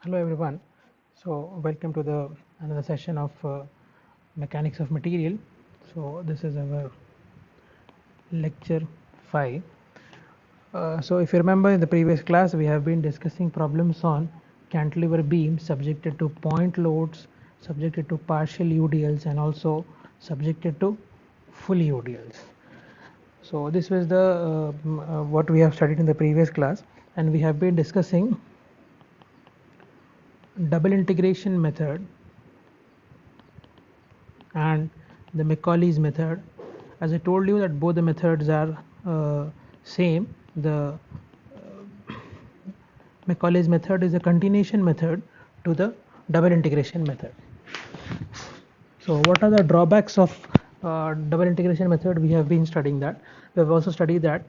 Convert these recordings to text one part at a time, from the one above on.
Hello everyone. Welcome to the another session of mechanics of material. So this is our lecture 5. So if you remember in the previous class we have been discussing problems on cantilever beams subjected to point loads, subjected to partial UDLs and also subjected to full UDLs. So this was the what we have studied in the previous class, and we have been discussing double integration method and the Macaulay's method. As I told you that both the methods are same. The Macaulay's method is a continuation method to the double integration method. So what are the drawbacks of double integration method? We have been studying that. We have also studied that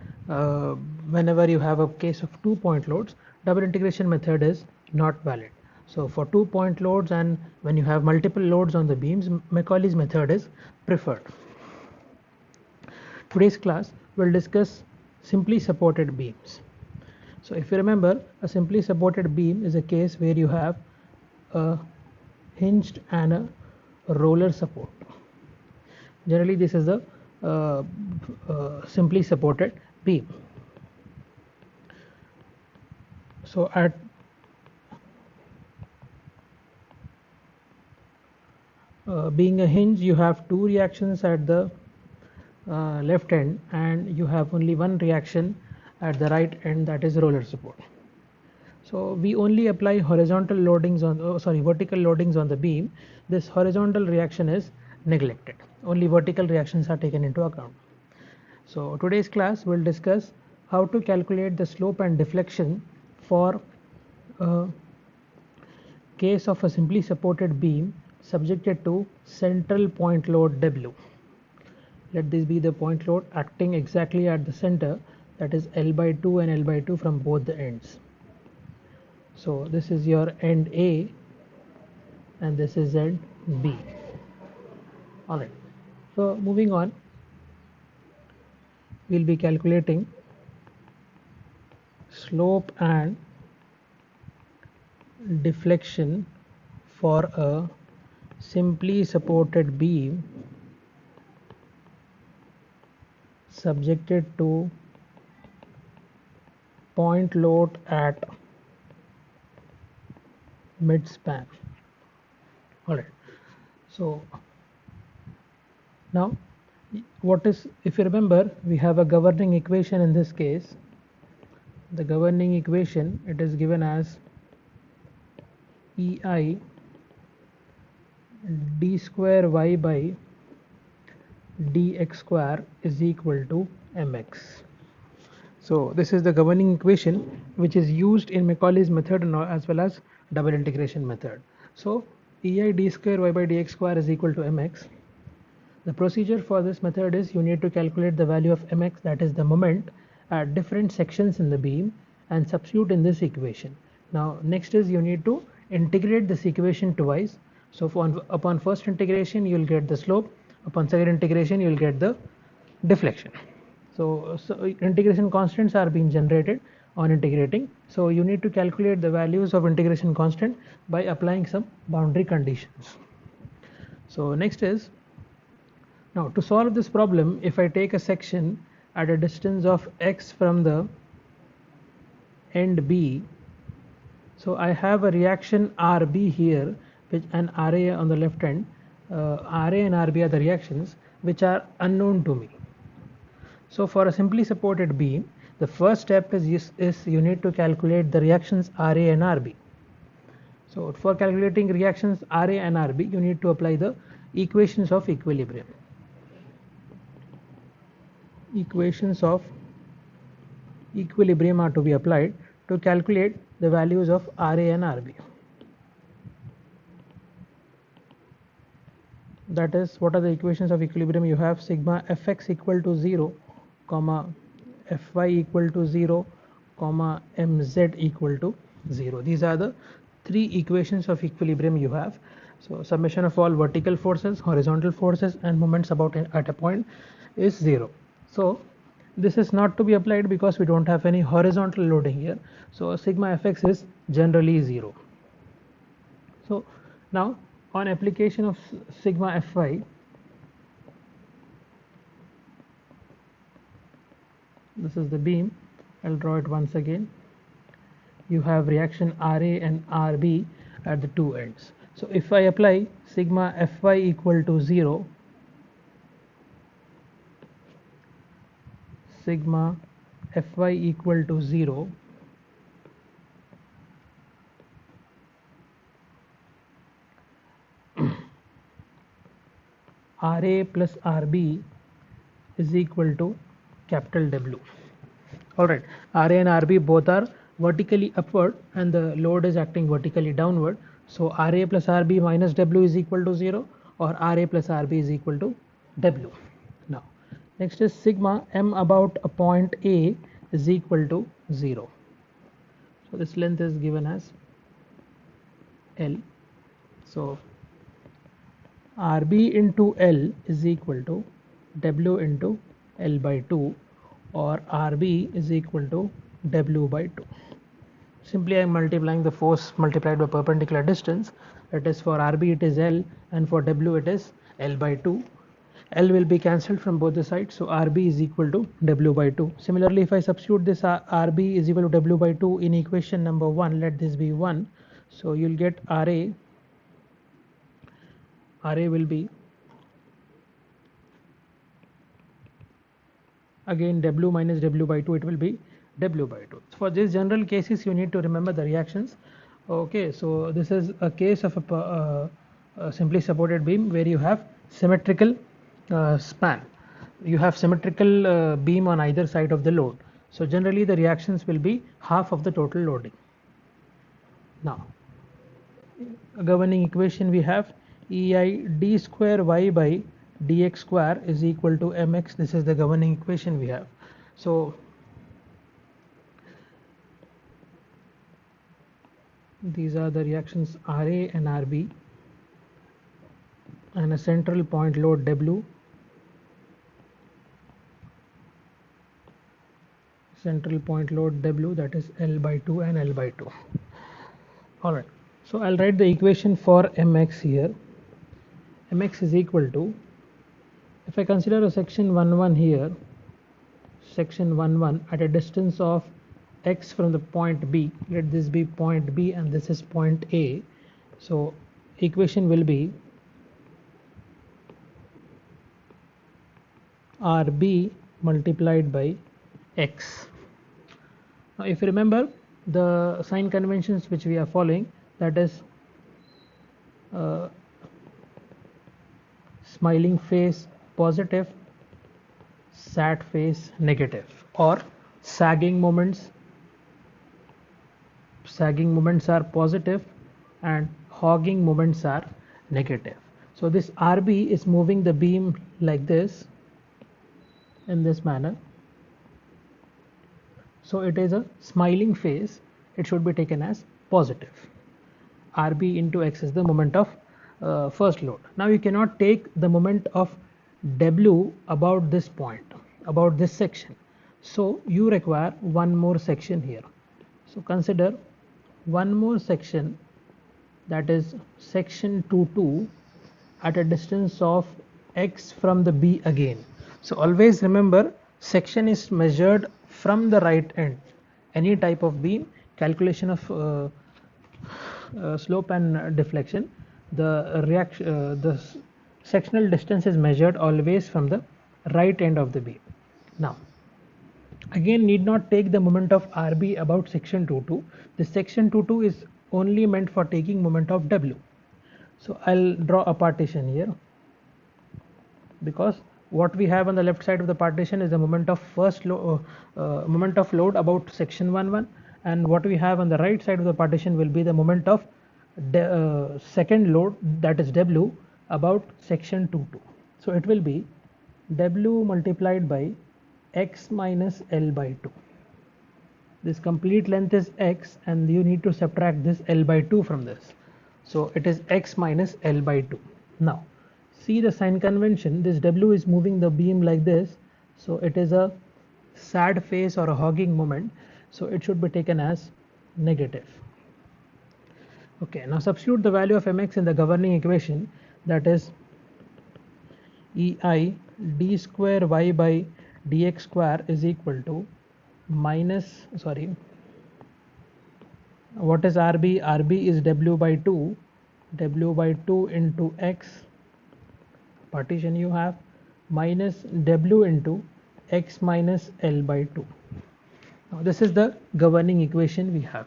whenever you have a case of 2-point loads, double integration method is not valid. So for 2-point loads and when you have multiple loads on the beams, Macaulay's method is preferred. Today's class will discuss simply supported beams. So if you remember, a simply supported beam is a case where you have a hinged and a roller support. Generally this is a simply supported beam. So at being a hinge, you have two reactions at the left end and you have only one reaction at the right end, that is roller support. So we only apply horizontal loadings on vertical loadings on the beam. This horizontal reaction is neglected. Only vertical reactions are taken into account. So today's class will discuss how to calculate the slope and deflection for a case of a simply supported beam subjected to central point load W. Let this be the point load acting exactly at the center, that is L by 2 and L by 2 from both the ends. So this is your end A and this is end B. Alright, so moving on, we'll be calculating slope and deflection for a simply supported beam subjected to point load at midspan. Alright, so now what is, if you remember, we have a governing equation in this case. The governing equation, it is given as EI d square y by dx square is equal to mx. So this is the governing equation which is used in Macaulay's method as well as double integration method. So EI d square y by dx square is equal to mx. The procedure for this method is you need to calculate the value of mx, that is the moment at different sections in the beam, and substitute in this equation. Now next is you need to integrate this equation twice. So upon first integration you will get the slope, upon second integration you will get the deflection. So integration constants are being generated on integrating. So you need to calculate the values of integration constant by applying some boundary conditions. So next is, now to solve this problem, if I take a section at a distance of x from the end B, so I have a reaction RB here which an RA on the left hand. RA and RB are the reactions which are unknown to me. So for a simply supported beam, the first step is you need to calculate the reactions RA and RB. So for calculating reactions RA and RB, you need to apply the equations of equilibrium. Equations of equilibrium are to be applied to calculate the values of RA and RB. That is, what are the equations of equilibrium? You have sigma fx equal to 0, comma fy equal to 0, comma mz equal to 0. These are the three equations of equilibrium you have. So summation of all vertical forces, horizontal forces and moments about at a point is 0. So this is not to be applied because we don't have any horizontal loading here. So sigma fx is generally 0. So now on application of sigma Fy, this is the beam. I'll draw it once again. You have reaction Ra and Rb at the two ends. So if I apply sigma Fy equal to 0, sigma Fy equal to 0, Ra plus Rb is equal to capital W. Alright, Ra and Rb both are vertically upward and the load is acting vertically downward. So Ra plus Rb minus W is equal to 0, or Ra plus Rb is equal to W. Now next is sigma m about a point A is equal to 0. So this length is given as L. So Rb into L is equal to W into L by 2, or Rb is equal to W by 2. Simply I am multiplying the force multiplied by perpendicular distance. That is, for Rb it is L, and for W it is L by 2. L will be cancelled from both the sides, so Rb is equal to W by 2. Similarly, if I substitute this Rb is equal to W by 2 in equation number 1, let this be 1. So you'll get Ra will be again W minus W by 2, it will be W by 2. For these general cases, you need to remember the reactions. Okay, so this is a case of a simply supported beam where you have symmetrical span. You have symmetrical beam on either side of the load. So generally the reactions will be half of the total loading. Now, a governing equation we have EI d square y by dx square is equal to mx. This is the governing equation we have. So these are the reactions Ra and Rb, and a central point load W, central point load W, that is L by 2 and L by 2. Alright, so I'll write the equation for mx here. Mx is equal to, if I consider a section 1,1 here, section 1,1 at a distance of x from the point B, let this be point B and this is point A. So equation will be Rb multiplied by x. Now if you remember the sign conventions which we are following, that is smiling face positive, sad face negative, or sagging moments are positive and hogging moments are negative. So this Rb is moving the beam like this, in this manner. So it is a smiling face, it should be taken as positive. Rb into x is the moment of first load. Now you cannot take the moment of W about this point, about this section. So you require one more section here. So consider one more section, that is section 2,2 at a distance of x from the B again. So always remember, section is measured from the right end. Any type of beam, calculation of slope and deflection, the sectional distance is measured always from the right end of the beam. Now again, need not take the moment of Rb about section 2,2. This section 2,2 is only meant for taking moment of W. So I'll draw a partition here, because what we have on the left side of the partition is the moment of moment of load about section 1,1, and what we have on the right side of the partition will be the moment of second load, that is W, about section 2,2. So it will be W multiplied by x minus L by 2. This complete length is x, and you need to subtract this L by 2 from this. So it is x minus L by 2. Now see the sign convention, this W is moving the beam like this, so it is a sad face or a hogging moment, so it should be taken as negative. Okay, now substitute the value of mx in the governing equation, that is ei d square y by dx square is equal to minus, sorry, what is RB? RB is W by 2, W by 2 into X, partition you have, minus W into X minus L by 2. Now this is the governing equation we have.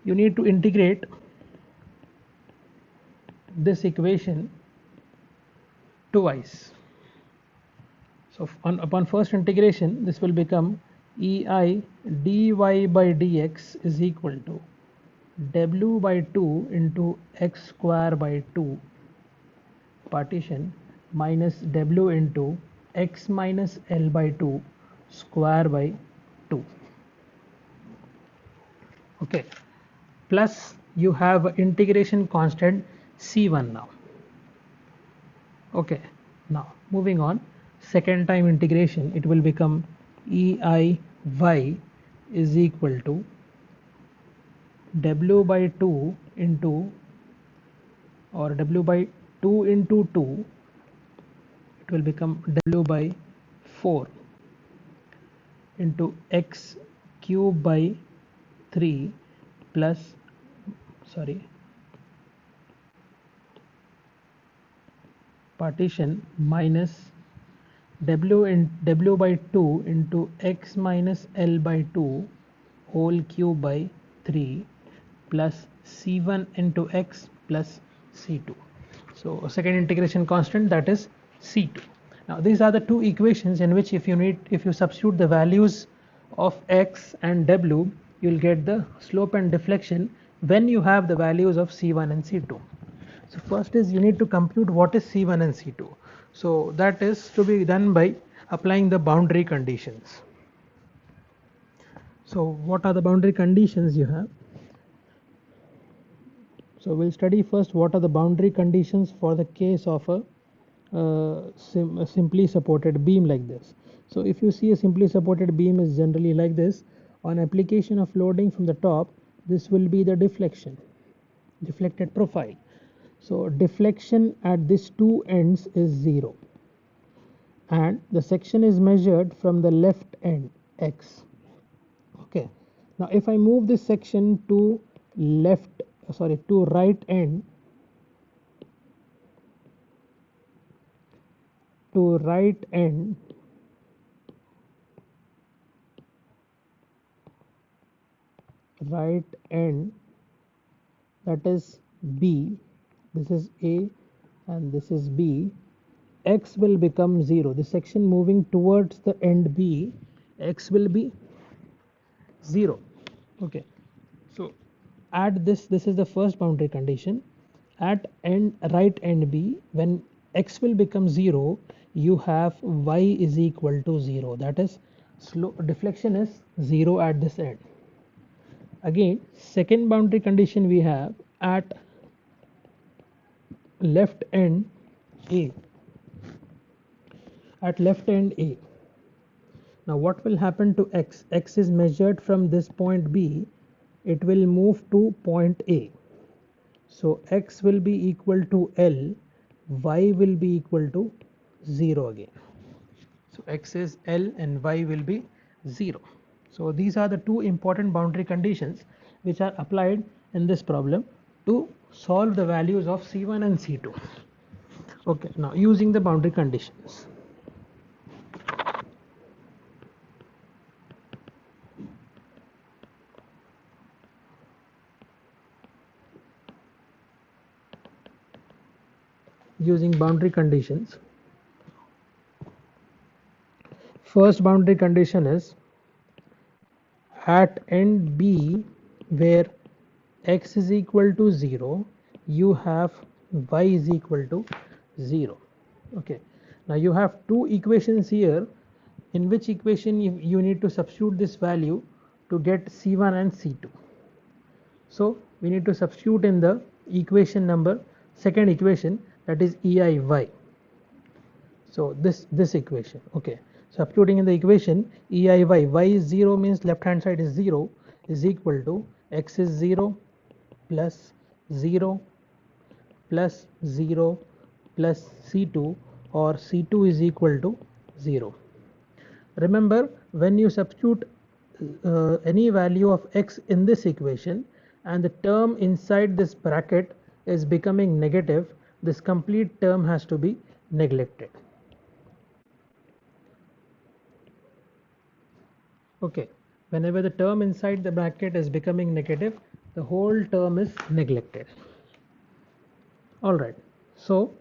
You need to integrate this equation twice. So upon first integration, this will become ei dy by dx is equal to W by 2 into X square by 2 partition minus W into X minus L by 2 square by 2. Okay, plus you have integration constant C1 now. Okay, now moving on, second time integration, it will become ei y is equal to W by 2 into, or W by 2 into 2, it will become W by 4 into X cube by 3 plus, sorry, partition minus W by 2 into X minus L by 2 whole cube by 3 plus C1 into X plus C2. So second integration constant, that is C2. Now these are the two equations in which if you substitute the values of X and W, you will get the slope and deflection when you have the values of C1 and C2. So first is you need to compute what is C1 and C2. So that is to be done by applying the boundary conditions. So what are the boundary conditions you have? So we'll study first what are the boundary conditions for the case of a simply supported beam like this. So if you see a simply supported beam is generally like this. On application of loading from the top, this will be the deflected profile. So deflection at these two ends is 0, and the section is measured from the left end X. Okay, now if I move this section to right end, that is B, this is A and this is B, X will become 0. The section moving towards the end B, X will be 0. Okay, so at this is the first boundary condition. At right end B, when X will become 0, you have Y is equal to 0, that is deflection is 0 at this end. Again, second boundary condition we have at left end A. Now what will happen to X? X is measured from this point B, it will move to point A. So X will be equal to L, Y will be equal to 0 again. So X is L and Y will be 0. So these are the two important boundary conditions which are applied in this problem to solve the values of C1 and C2. Okay, now using the boundary conditions. Using boundary conditions. First boundary condition is at end B where X is equal to 0, you have Y is equal to 0. Okay, now you have two equations here, in which equation you need to substitute this value to get C1 and C2. So we need to substitute in the equation number, second equation, that is EIY. So this equation. Okay, substituting in the equation EIY, Y is 0 means left hand side is 0, is equal to X is 0 plus 0 plus 0 plus C2, or C2 is equal to 0. Remember, when you substitute any value of x in this equation and the term inside this bracket is becoming negative, this complete term has to be neglected. Okay, whenever the term inside the bracket is becoming negative, the whole term is neglected. Alright, so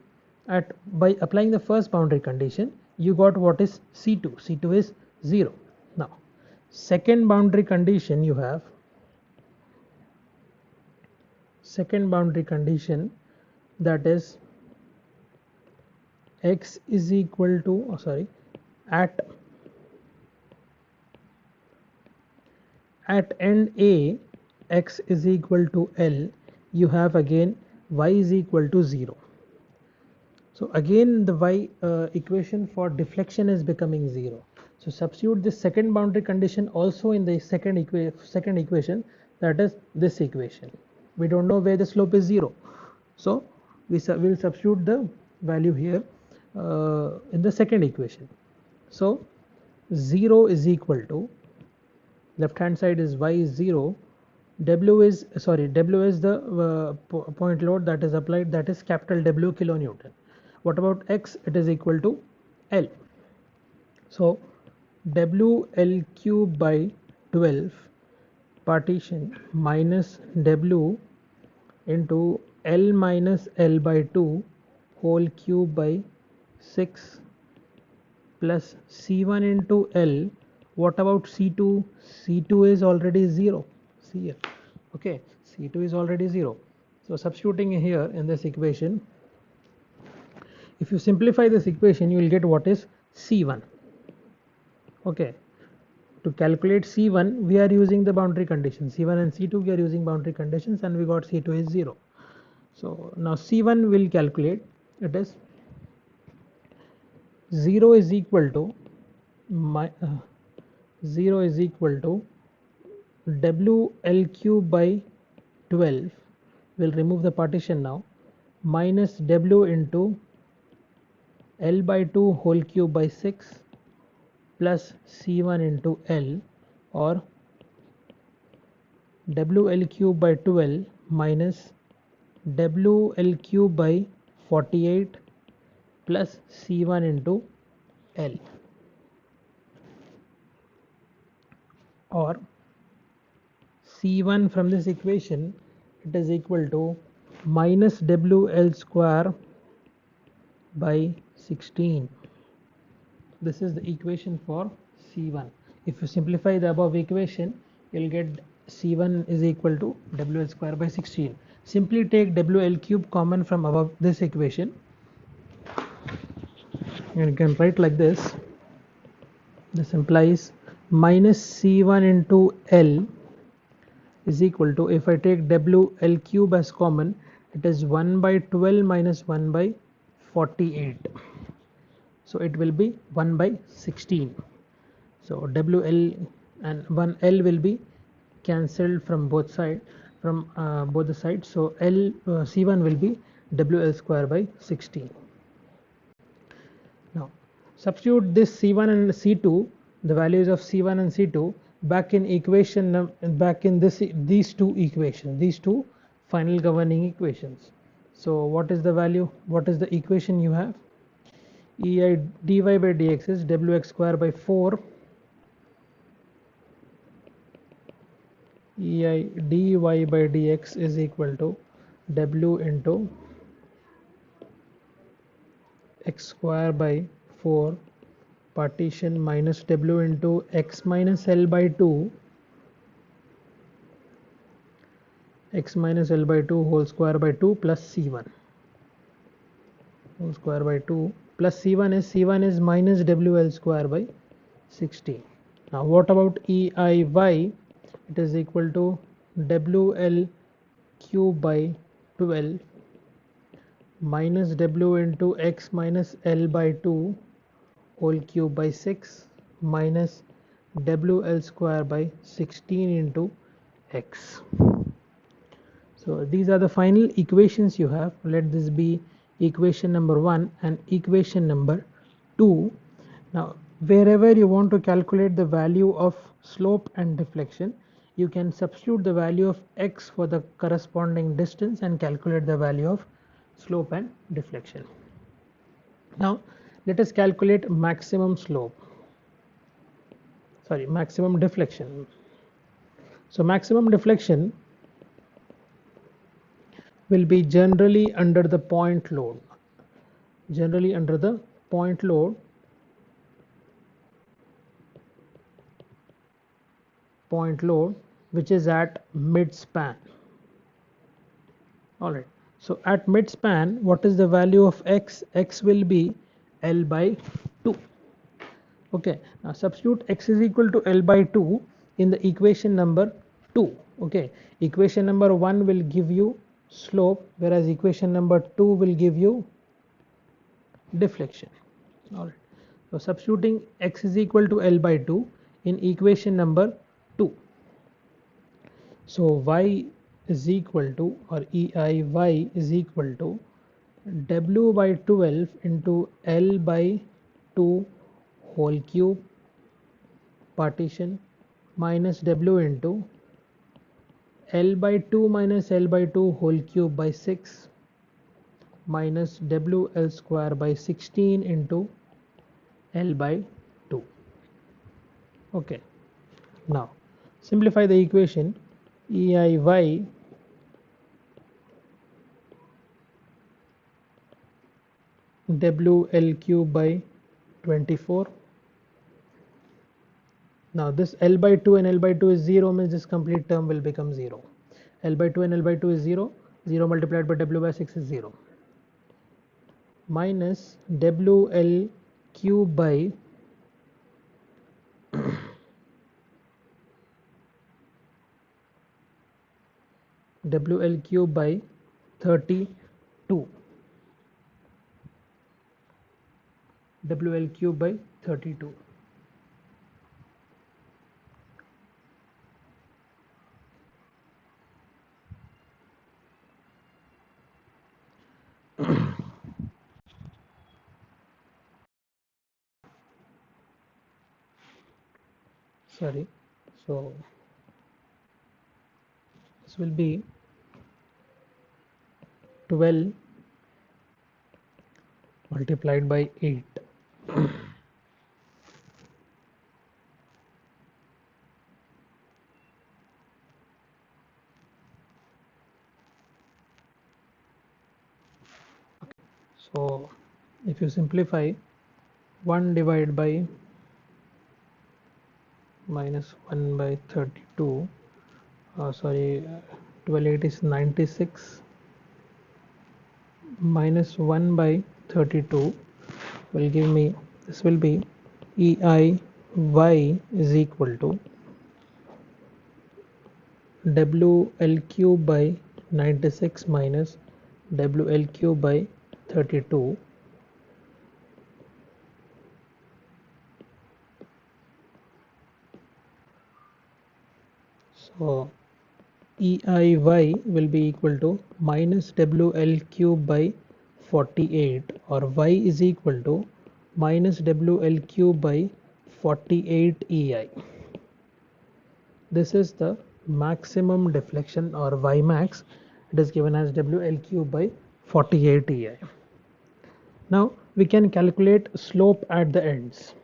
by applying the first boundary condition, you got what is C2. C2 is 0. Now, second boundary condition, you have second boundary condition, that is x is equal to at end A, x is equal to L, you have again y is equal to 0. So again the y equation for deflection is becoming 0. So substitute this second boundary condition also in the second equation, that is this equation. We don't know where the slope is 0, so we will substitute the value here in the second equation. So 0 is equal to, left hand side is y is 0, w is the point load that is applied, that is capital W kilonewton. What about x? It is equal to L. So WL cube by 12 partition minus W into L minus L by 2 whole cube by 6 plus C1 into L. What about C2? C2 is already 0. See here. Okay, C2 is already 0. So substituting here in this equation, if you simplify this equation, you will get what is C1. Okay, to calculate C1 we are using the boundary conditions. C1 and C2 we are using boundary conditions, and we got C2 is 0. So now C1 will calculate, it is 0 is equal to 0 is equal to WL cube by 12, we'll remove the partition now, minus W into L by 2 whole cube by 6 plus C1 into L, or WL cube by 12 minus WL cube by 48 plus C1 into L, or C1 from this equation, it is equal to minus WL square by 16. This is the equation for C1. If you simplify the above equation, you will get C1 is equal to WL square by 16. Simply take WL cube common from above this equation, and you can write like this. This implies minus C1 into L is equal to, if I take WL cube as common, it is 1 by 12 minus 1 by 48. So it will be 1 by 16. So WL and 1L will be cancelled from both sides, both the sides. So C1 will be WL square by 16. Now substitute this C1 and C2, the values of C1 and C2, back in equation, back in these two equations, these two final governing equations. So what is the value? What is the equation you have? EI dy by dx is Wx square by 4 EI dy by dx is equal to W into x square by 4 partition minus W into x minus L by 2 x minus L by 2 whole square by 2 plus C1 whole square by 2 plus C1 is minus WL square by 16. Now what about EIY? It is equal to WL cube by 12 minus W into x minus L by 2 whole cube by 6 minus WL square by 16 into x. So So these are the final equations you have. Let this be equation number 1 and equation number 2. Now wherever you want to calculate the value of slope and deflection, you can substitute the value of x for the corresponding distance and calculate the value of slope and deflection. Now let us calculate maximum deflection. So maximum deflection will be generally under the point load. Generally under the point load, which is at mid span. Alright, so at mid span, what is the value of x? X will be L by 2. Okay, now substitute x is equal to L by 2 in the equation number 2. Okay, equation number 1 will give you slope, whereas equation number 2 will give you deflection. Alright, so substituting x is equal to L by 2 in equation number 2. So y is equal to, or EIY is equal to W by 12 into L by 2 whole cube partition minus W into L by 2 minus L by 2 whole cube by 6 minus WL square by 16 into L by 2. Okay, now simplify the equation. EIY WL cube by 24. Now this L by 2 and L by 2 is 0, means this complete term will become 0. L by 2 and L by 2 is 0. 0 multiplied by W by 6 is 0. Minus WL cube by WL cube by 32. WL cube by 32. Sorry, so this will be 12 multiplied by 8. So if you simplify, 1 divided by minus 1 by 32, 12 8 is 96, minus 1 by 32 will give me, this will be EIY is equal to WL cube by 96 minus WL cube by 32. So EIY will be equal to minus WL cube by 48, or y is equal to minus WL cube by 48 EI. This is the maximum deflection, or Y max. It is given as WL cube by 48 EI. Now we can calculate slope at the ends.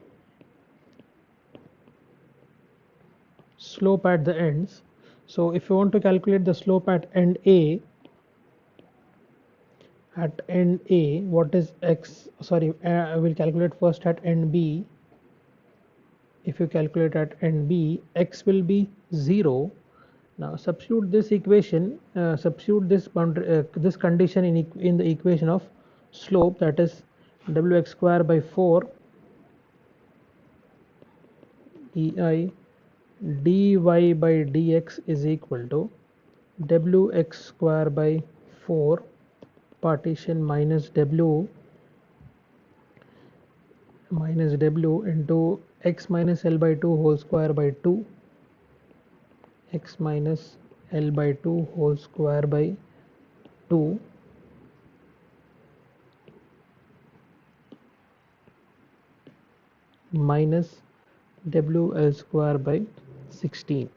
Slope at the ends. So if you want to calculate the slope at end A, what is x? I will calculate first at end B. If you calculate at end B, x will be 0. Now substitute this equation, substitute this boundary, this condition in the equation of slope, that is Wx square by 4 EI dy by dx is equal to Wx square by 4 partition minus W into x minus L by 2 whole square by 2 x minus L by 2 whole square by 2 minus WL square by 16.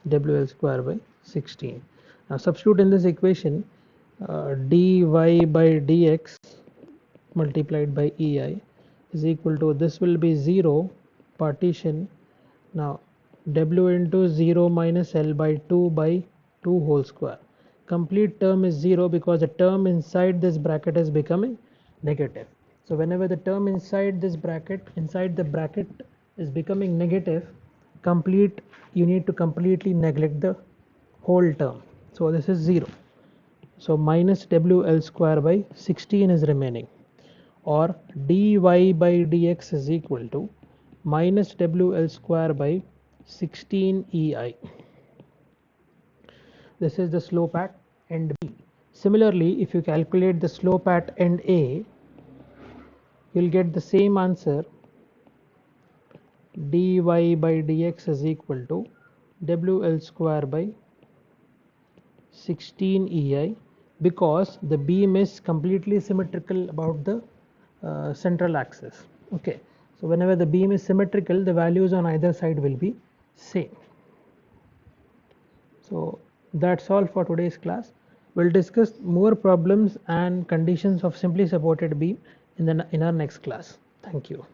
WL square by 16. Now substitute in this equation dy by dx multiplied by EI is equal to, this will be 0 partition, now W into 0 minus L by 2 by 2 whole square. Complete term is 0 because the term inside this bracket is becoming negative. So whenever the term inside the bracket is becoming negative, you need to completely neglect the whole term. So this is 0. So minus WL square by 16 is remaining, or dy by dx is equal to minus WL square by 16 EI. This is the slope at end B. Similarly, if you calculate the slope at end A, you'll get the same answer. Dy by dx is equal to WL square by 16 EI, because the beam is completely symmetrical about the central axis. Okay, so whenever the beam is symmetrical, the values on either side will be same. So that's all for today's class. We'll discuss more problems and conditions of simply supported beam in our next class. Thank you.